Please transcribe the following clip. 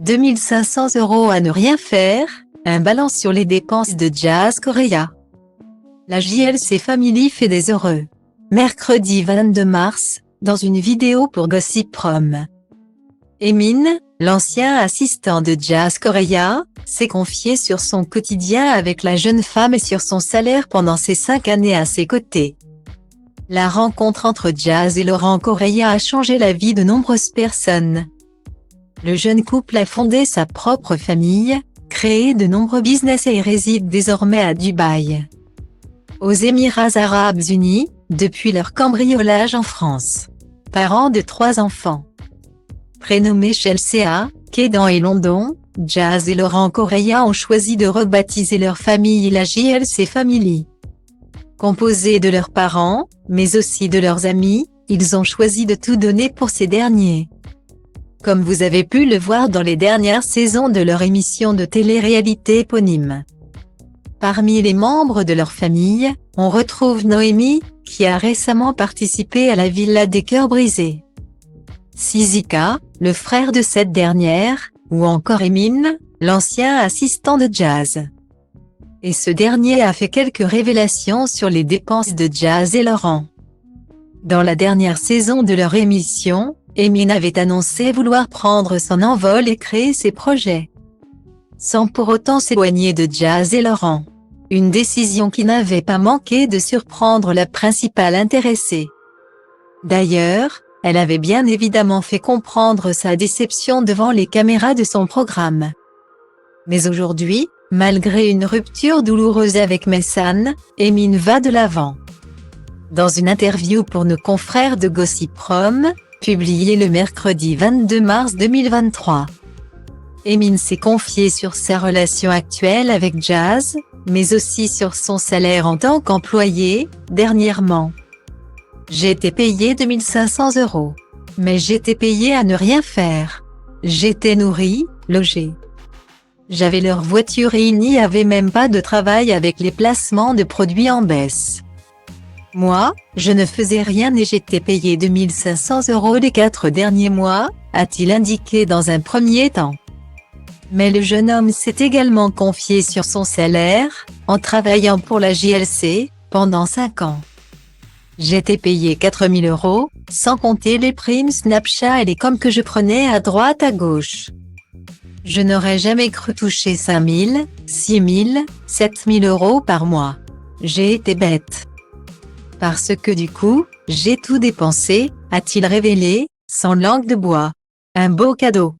2 500 € à ne rien faire, un balance sur les dépenses de Jazz Correia. La JLC Family fait des heureux. Mercredi 22 mars, dans une vidéo pour Gossip Prom. Emin, l'ancien assistant de Jazz Correia, s'est confié sur son quotidien avec la jeune femme et sur son salaire pendant ses 5 années à ses côtés. La rencontre entre Jazz et Laurent Correia a changé la vie de nombreuses personnes. Le jeune couple a fondé sa propre famille, créé de nombreux business et réside désormais à Dubaï, aux Émirats Arabes Unis, depuis leur cambriolage en France. Parents de 3 enfants. Prénommés Chelsea, Kedan et London, Jazz et Laurent Correia ont choisi de rebaptiser leur famille la JLC Family. Composée de leurs parents, mais aussi de leurs amis, ils ont choisi de tout donner pour ces derniers. Comme vous avez pu le voir dans les dernières saisons de leur émission de télé-réalité éponyme. Parmi les membres de leur famille, on retrouve Noémie, qui a récemment participé à la Villa des Cœurs Brisés. Sizika, le frère de cette dernière, ou encore Emin, l'ancien assistant de Jazz. Et ce dernier a fait quelques révélations sur les dépenses de Jazz et Laurent. Dans la dernière saison de leur émission, Emin avait annoncé vouloir prendre son envol et créer ses projets, sans pour autant s'éloigner de Jazz et Laurent. Une décision qui n'avait pas manqué de surprendre la principale intéressée. D'ailleurs, elle avait bien évidemment fait comprendre sa déception devant les caméras de son programme. Mais aujourd'hui, malgré une rupture douloureuse avec Mehsan, Emin va de l'avant. Dans une interview pour nos confrères de Gossip Prom, publiée le mercredi 22 mars 2023. Emin s'est confié sur sa relation actuelle avec Jazz, mais aussi sur son salaire en tant qu'employé, dernièrement. J'ai été payé 2 500 €. Mais j'étais payé à ne rien faire. J'étais nourri, logé. J'avais leur voiture et il n'y avait même pas de travail avec les placements de produits en baisse. Moi, je ne faisais rien et j'étais payé 2 500 € les 4 derniers mois, a-t-il indiqué dans un premier temps. Mais le jeune homme s'est également confié sur son salaire, en travaillant pour la JLC, pendant 5 ans. J'étais payé 4 000 €, sans compter les primes Snapchat et les coms que je prenais à droite à gauche. Je n'aurais jamais cru toucher 5 000, 6 000, 7 000 € par mois. J'ai été bête. Parce que du coup, j'ai tout dépensé, a-t-il révélé, sans langue de bois. Un beau cadeau.